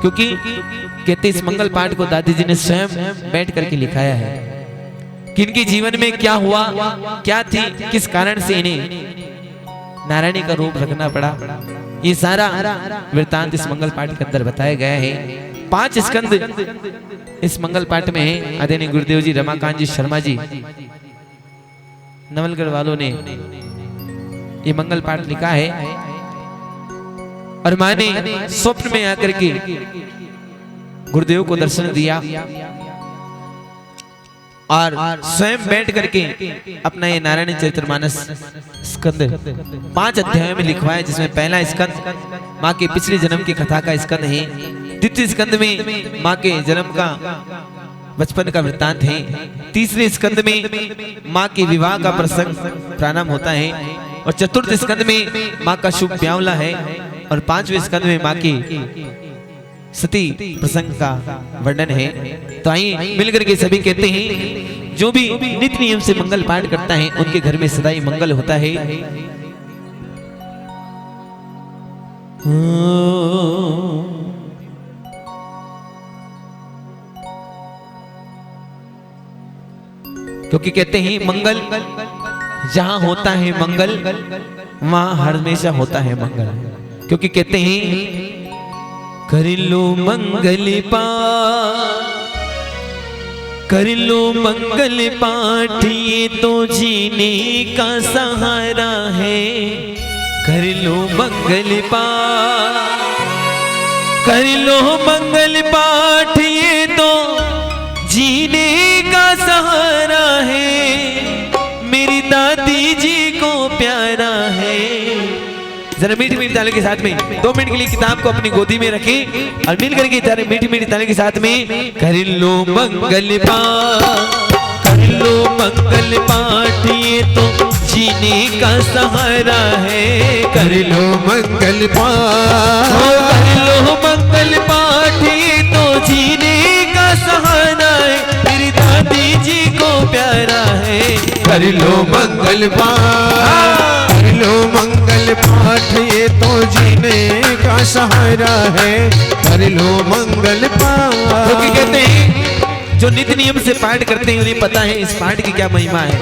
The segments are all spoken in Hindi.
क्योंकि कहते इस मंगल पाठ को दादी जी ने स्वयं बैठ करके लिखाया है कि इनके जीवन में क्या हुआ, क्या थी, किस कारण से इन्हें नारायणी का रूप रखना पड़ा। ये सारा वृत्तांत इस मंगल पाठ के अंदर बताया गया है। 5 स्कंद इस मंगल पाठ में है। आदरणीय गुरुदेव जी रमाकांत जी शर्मा जी नवलगढ़ वालों ने ये मंगल पाठ लिखा है। और मां ने स्वप्न में आकर के गुरुदेव को दर्शन दिया और स्वयं बैठ करके अपना ये नारायण चरितमानस स्कंद 5 अध्यायों में लिखवाया, जिसमें पहला स्कंद माँ के पिछले जन्म की कथा का स्कंद है। द्वितीय स्कंद में माँ के जन्म का बचपन का वृत्तांत है। तीसरे स्कंद में माँ के विवाह का प्रसंग प्रारंभ होता है और चतुर्थ स्कंद में माँ का शुभ ब्यावला है और 5वें स्कंद में माँ की सती प्रसंग का वर्णन है। तो आइए मिलकर के सभी कहते हैं जो भी नित्य नियम से मंगल पाठ करता है उनके घर में सदा ही मंगल होता है। क्योंकि कहते हैं मंगल जहां होता है मंगल वहां हमेशा होता है मंगल। क्योंकि कहते हैं कर लो मंगल पाठ ये तो जीने का सहारा है। कर लो मंगल पाठ ये तो जीने का सहारा है। मेरी दादी जी को प्यारा है। जरा मीठी मीठी ताली के साथ में 2 मिनट के लिए किताब को अपनी गोदी में रखें और मिल करके जरा मीठी मीठी ताली के साथ में कर लो मंगल पाठ ये तो जीने का सहारा है। कर लो मंगल पाठ ये तो जीने का सहारा है। मेरी दादी जी को प्यारा है। कर लो मंगल पाठ ये तो जीने का सहारा है। कर लो मंगल पाठ। क्योंकि कहते हैं जो नित्य नियम से पाठ करते हैं उन्हें पता है इस पाठ की क्या महिमा है।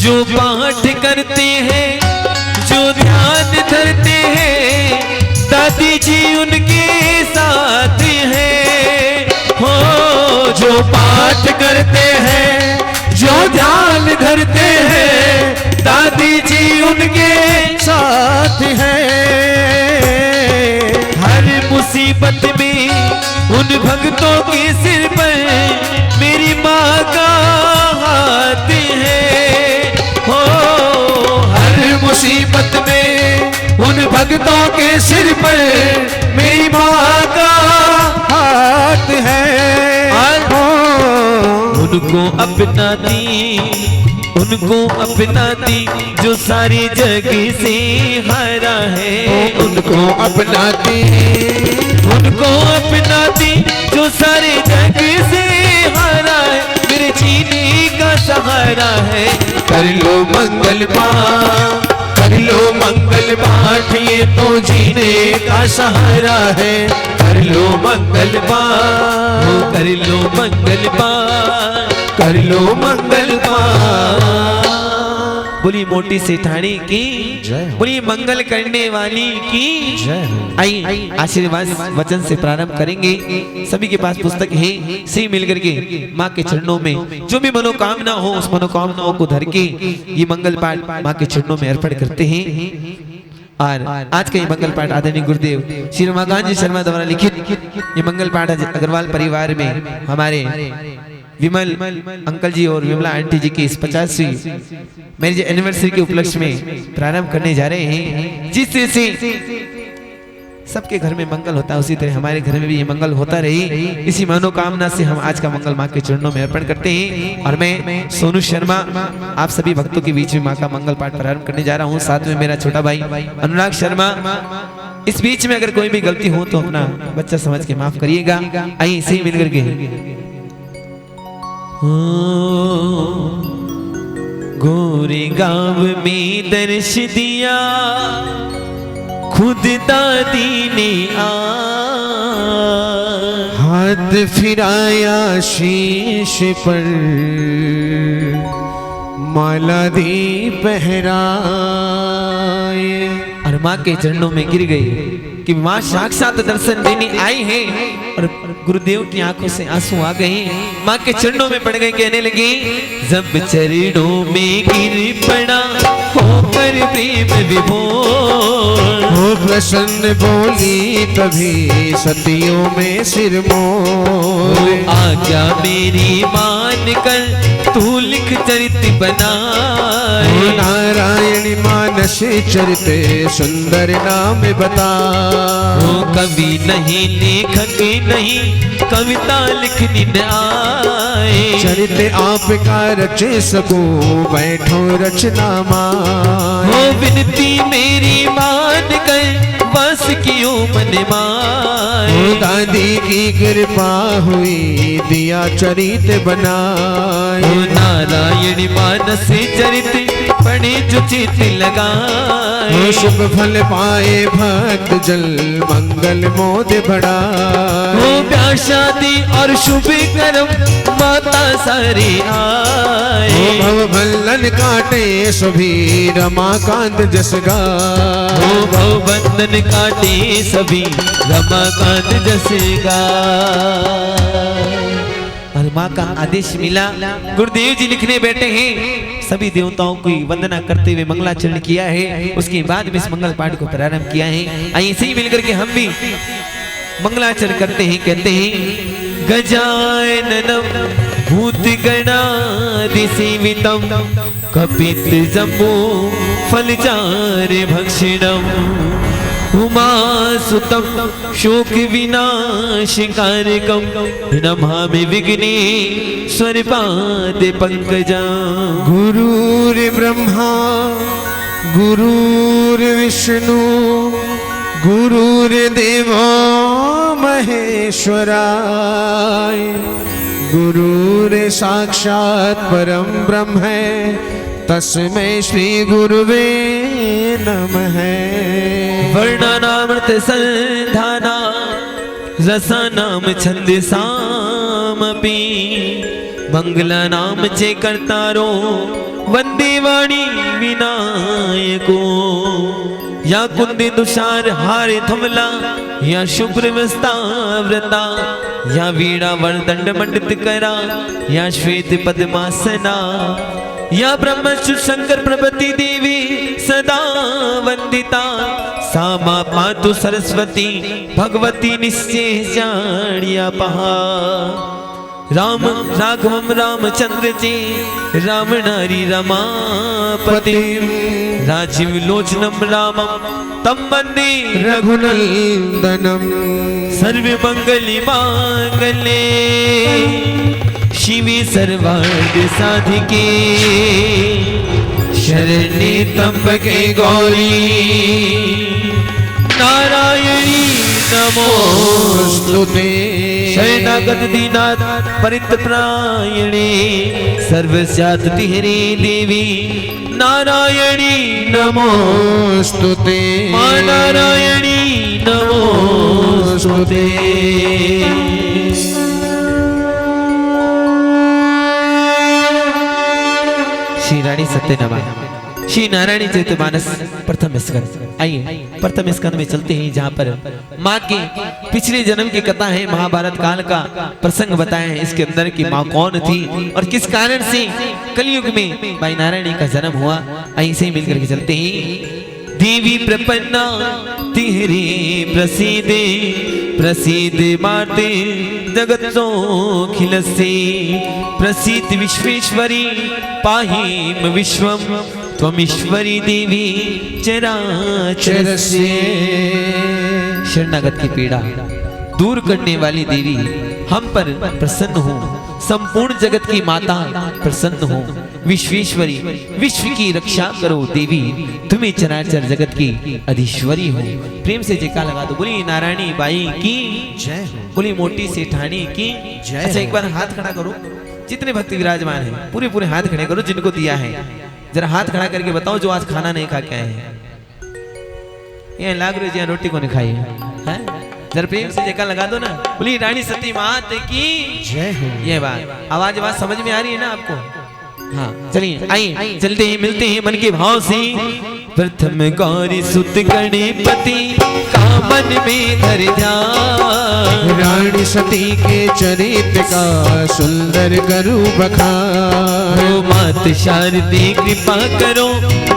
जो पाठ करते हैं, जो ध्यान धरते हैं, दादी जी उनके साथ हैं। हो जो पाठ करते हैं, जो ध्यान धरते हैं, दादी जी उनके साथ हैं। हर मुसीबत में उन भक्तों के सिर पर मेरी माँ का हाथ है। हो हर मुसीबत में उन भक्तों के सिर पर मेरी माँ का हाथ है। उनको अपना दी जो सारे जग से हारा है। उनको अपना दी जो सारे जग से हारा है। मेरे जीने का सहारा है। कर लो मंगल पाठ ये तो जीने का सहारा है। कर लो मंगल पाठ, कर लो मंगल पाठ, कर लो मंगल पाठ। बोली मोटी सेठानी की जय, बोली मंगल करने वाली की जय। आई आशीर्वाद वचन से प्रारंभ करेंगे। सभी के पास पुस्तक है, से मिलकर के माँ के चरणों में जो भी मनोकामना हो उस मनोकामनाओं को धर के ये मंगल पाठ माँ के चरणों में अर्पण करते हैं। और आज का ये मंगल पाठ आदरणीय गुरुदेव श्री रमाकांत जी शर्मा द्वारा लिखित ये मंगल पाठ अग्रवाल परिवार में हमारे विमल अंकल जी और विमला आंटी जी की इस 50वीं मैरिज एनिवर्सरी के उपलक्ष्य में प्रारंभ करने जा रहे हैं। जिस तरह से सबके घर में मंगल होता है उसी तरह हमारे घर में भी ये मंगल होता रही। इसी मनोकामना से हम आज का मंगल माँ के चरणों में अर्पण करते हैं। और मैं सोनू शर्मा आप सभी भक्तों के बीच में माँ का मंगल पाठ प्रारंभ करने जा रहा हूँ। साथ में मेरा छोटा भाई अनुराग शर्मा। इस बीच में अगर कोई भी गलती हो तो अपना बच्चा समझ के माफ करिएगा। आइए इसे ही मिलकर के गोरे गांव में दर्श दिया खुद दादी ने हाथ फिराया शीश पर, माला दी पहराए। और माँ के चरणों में गिर गई कि माँ साक्षात दर्शन देने आई है। और गुरुदेव की आंखों से आंसू आ गए, माँ के चरणों में पड़ गए, कहने लगे जब चरणों में गिर पड़ा होकर प्रेम विभोर, हो प्रसन्न बोली तभी सतियों में सिर मोर। आज्ञा मेरी मान कर तू लिख चरित बनाए, नारायण मानस चरित सुंदर नाम बता। कवि नहीं लेखक नहीं कविता लिखनी न आए, चरित आपका रच सकूं बैठो रचना माए। हो विनती मेरी मान कर बस क्यों मन माए, दादी की कृपा हुई दिया चरित बनाए। नारायण मानस चरित पढ़े जो चित लगाए, शुभ फल पाए भक्त जल मंगल मोद बढ़ाए। हो ब्याह शादी और शुभ कर्म माता सारी आए, भव भल्लन काटे सभी रमाकांत जस गाए। हो भव बंधन काटे सभी रमाकांत जस गाए। और माँ का आदेश मिला, गुरुदेव जी लिखने बैठे हैं, सभी देवताओं की वंदना करते हुए मंगलाचरण किया है। उसके बाद में इस मंगल पाठ को प्रारंभ किया है। ऐसे ही मिलकर के हम भी मंगलाचरण करते हैं, कहते हैं गजाननम भूत गणादि सेवितम कपित जम्बो फलचार भक्षणम उमासुतम शोक विनाशकारकम नमामि विघ्नेश्वर पाद पंकजं। गुरुर् ब्रह्मा गुरुर्विष्णु गुरुर्देवो महेश्वराय, गुरुर् साक्षात् परम ब्रह्म है तस्मै श्री गुरुवे नमः। वर्णानामृत संधाना रसानाम छंदसामपि मंगलानाम चे कर्तारो वंदे वाणी विनायको। या कुंदी तुषार हारे थमला या शुभ्र वस्ताव्रता या वीणा वरदंड मंडित करा या श्वेत पद्मासना या ब्रह्मशु शंकर प्रभृति देवी सदा वंदिता। सा मां पातु सरस्वती भगवती निश्चय जानिया पहा। राम राघवम रामचंद्र जी राम नारी रमापति राजीव लोचनम रामम तम वंदे रघुनंदनम। सर्व मंगली मांगले शिवे सर्वार्थ साधिके शरण्ये त्र्यंबके गौरी नारायणी नमोस्तुते। शरणागत दीनाथ परित्रायणे सर्वस्याति हरे देवी नारायणी नमोस्तुते। मां नारायणी नमोस्तुते। श्री रानी सत्यनामा श्री नारायणी चरितमानस प्रथम स्कंद। आइए प्रथम स्कंद में चलते हैं, जहाँ पर माँ के पिछले जन्म की कथा है, महाभारत काल का प्रसंग बताया है। इसके अंदर की माँ कौन थी और किस कारण से कलयुग में भाई नारायणी का जन्म हुआ, ऐसे ही मिलकर के चलते हैं। देवी प्रपन्ना तिहरे प्रसिद्धे प्रसिद्ध माते जगत खिलसे प्रसिद्ध विश्वेश्वरी पाहिम विश्वम त्वमीश्वरी देवी चराचरस्य। शरणागत की पीड़ा दूर करने वाली देवी हम पर प्रसन्न हो, संपूर्ण जगत की माता प्रसन्न हो, विश्वेश्वरी विश्व की रक्षा करो देवी, तुम्हें चराचर जगत की अधीश्वरी हो। प्रेम से जयकार लगा दो, बोली नारायणी बाई की जय हो, बोली मोटी सेठानी की जय। अच्छा एक बार हाथ खड़ा करो, जितने भक्त विराजमान हैं पूरे पूरे हाथ खड़े करो जिनको दिया है। जरा हाथ खड़ा करके बताओ जो आज खाना नहीं खा के आए हैं। ये लाग रहे जी रोटी को नहीं खाई है, जरा प्रेम से जयकार लगा दो ना, बोली रानी सती मात की जय हो। ये बात आवाज समझ में आ रही है ना आपको? हाँ चलिए आइए चलते हैं मिलते हैं मन के भाव से। प्रथम गौरी सुत गणपति का मन में धर ध्यान, रानी सती के चरित्र का सुंदर करू बखान। हो मात शारदे कृपा करो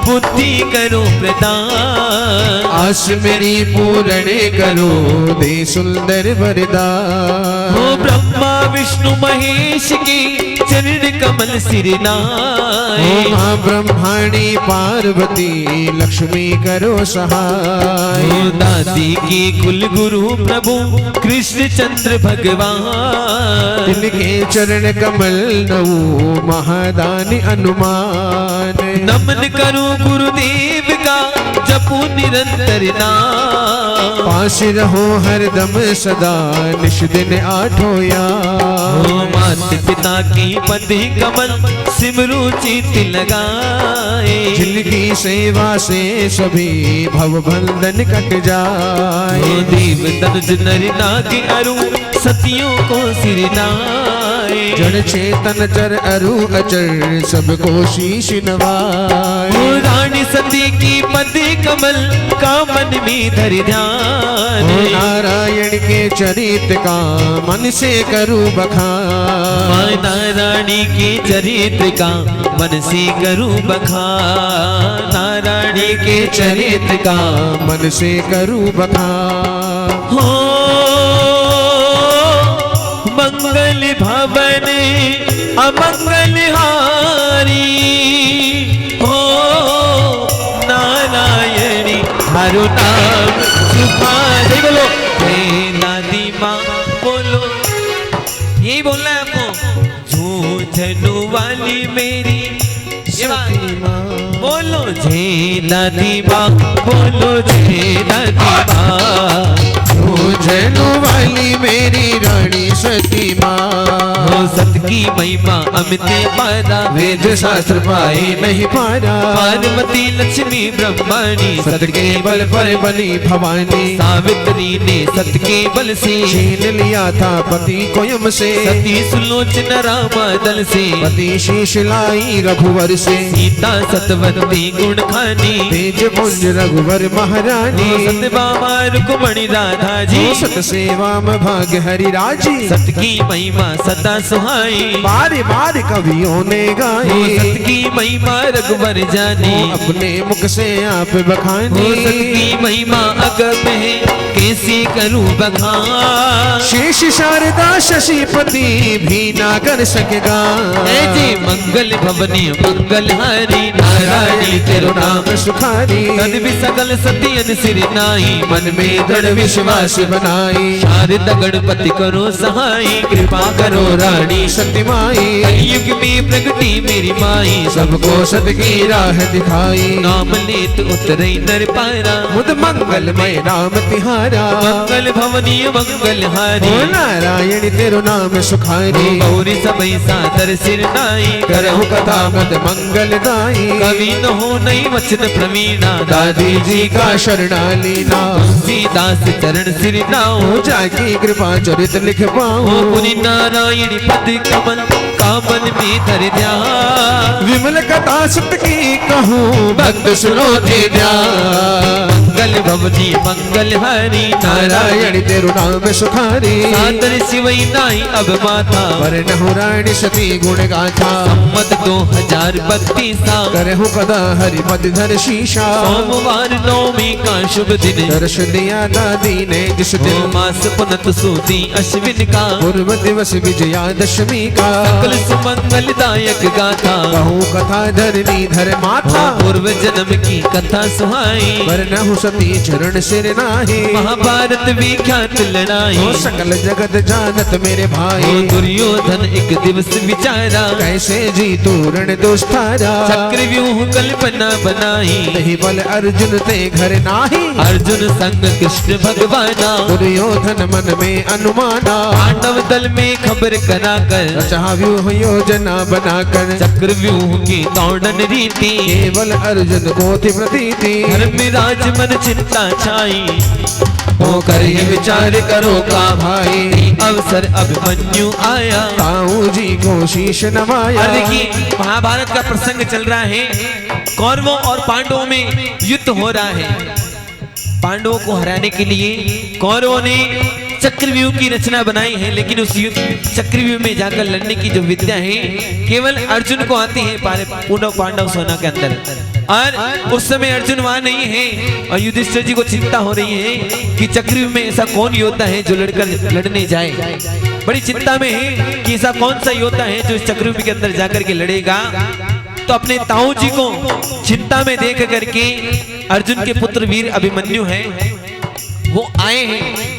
बुद्धि करो प्रदान, आस मेरी पूर्ण करो दे सुंदर वरदान। हो ब्रह्मा विष्णु महेश के चरण कमल सिर ओ नाए, मां ब्रह्माणी पार्वती लक्ष्मी करो सहाय। हो दादी की कुल गुरु प्रभु कृष्ण चंद्र भगवान, तिनके चरण कमल नऊ महादानी अनुमान। नमन करूं गुरुदेव का जपू निरंतर नाम, पास रहो हरदम सदा निश दिन आठों याम। हो मात पिता की पद कमल सिमरू चित लगाए, जिनकी सेवा से सभी भव बंधन कट जाए। हो देव तनुज नर नाग अरु सतियों को सिर नाए, जड़ चेतन चर अरु अचर सबको शीश नवाए। हो रानी सती की पद कमल का मन में धर ध्यान, ओ नारायण के चरित्र का मन से करूं बखान। माता रानी के चरित्र का मन से करूं बखान, नारायणी के चरित्र का मन से करूं बखान। हो मंगल भवन अमंगल हारी, हो नारायणी हरु नाम सुखारी। बोलो हे दादी माँ बोलो, यही बोलना है आपको। झूझनु वाली मेरी ये बात बोलो, जय दादी माँ बोलो, जय दादी माँ। झूझनु वाली मेरी रानी सती माँ। हो सत की महिमा अमित पारा, वेद शास्त्र पाए नहीं पारा। पार्वती लक्ष्मी ब्रह्माणी सत के बल पर बनी भवानी। सावित्री ने सत के बल से छीन लिया था पति को यम से। सती सुलोचन रामा दल से पति शीश लाई रघुवर से। सीता सतवती गुण खानी, तेज पुंज रघुवर महारानी। सतभामा रुक्मणी राधा जी, सत सेवा में भाग्य हरि राजी। सत की महिमा सदा सुहाई, बार बार कवियों ने गाई। सत की महिमा रघुवर जानी, अपने मुख से आप बखानी। सत की महिमा अगम है कैसे करूं बखान। शेष शारदा शशिपति भी ना कर सकेगा। जी मंगल भवनी मंगल हारी, नारायणी तेरो नाम सुखारी। तद भी सकल सतियन सिर नाई, मन में दृढ़ विश्वास बनाई। शारदा गणपति करो सहाय, कृपा करो रानी सती माई। युग में प्रगति मेरी माई, सबको सत की राह दिखाई। नाम लेत उतरे नर पारा, मुद मंगलमय नाम तिहारा। मंगल भवनी मंगल हारी, ओ नारायण तेरो नाम सुखारी। गौरी सबई सादर सिर नाई, करहु कथा मद मंगल दाई। कवि न हो नहीं वचन प्रवीणा, दादी जी का शरणालीना। दास चरण सिर नाओ, हो जाकी कृपा चरित लिख पाऊं। पुनि नारायणी पद कमल का मन में धर ध्यान, विमल कथा सत की कहूँ भक्त सुनो थे ध्यान। मंगल भवनी मंगल हरि, नारायण तेरो नाम सुखारी। सादर शिवई नाई अब माथा, वरनहु रानी सती गुण गाथा। सम्मत 2032 करहु कदा हरि पद धर शीशा। सोमवार नवमी का शुभ दिन, दर्श दिया दादी ने जिस दिन। मास पुनत सूदी अश्विन का, पूर्व दिवस विजयादशमी का। सकल सुमंगल दायक गाथा, कहूँ कथा धरनी धर माथा। पूर्व जन्म की कथा सुहाई, वरनहु सती चरण सिर नाहि। महाभारत विख्यात लड़ाई, हो सकल जगत जानत मेरे भाई। दुर्योधन एक दिवस विचारा, कैसे जीतू रण दोस्तारा। चक्रव्यूह कल्पना बनाई, नहीं बल अर्जुन ते घर नाही। अर्जुन संग कृष्ण भगवाना, दुर्योधन मन में अनुमाना। पांडव दल में खबर कराकर, रचा व्यूह योजना बनाकर। चक्रव्यूह की दौड़न रीति, केवल अर्जुन को थी प्रतीति। धर्मराज मन चिंता छाई, होकर ये विचार करो का भाई, अवसर अभिमन्यु आया, ताऊ जी को शीश नवाया। और देखिए महाभारत का प्रसंग चल रहा है, कौरवों और पांडवों में युद्ध हो रहा है। पांडवों को हराने के लिए कौरवों ने चक्रव्यूह की रचना बनाई है, लेकिन उस चक्रव्यूह में जाकर लड़ने की जो विद्या है केवल अर्जुन को आती है पूर्व पांडव सेना के अंदर। और उस समय अर्जुन वहां नहीं है और युधिष्ठिर जी को चिंता हो रही है कि चक्रव्यूह में ऐसा कौन योद्धा है जो लड़ने जाए। बड़ी चिंता में है कि ऐसा कौन सा योद्धा है जो चक्रव्यूह के अंदर जाकर के लड़ेगा। तो अपने ताऊ जी को चिंता में देख करके अर्जुन के पुत्र वीर अभिमन्यु हैं, वो आए हैं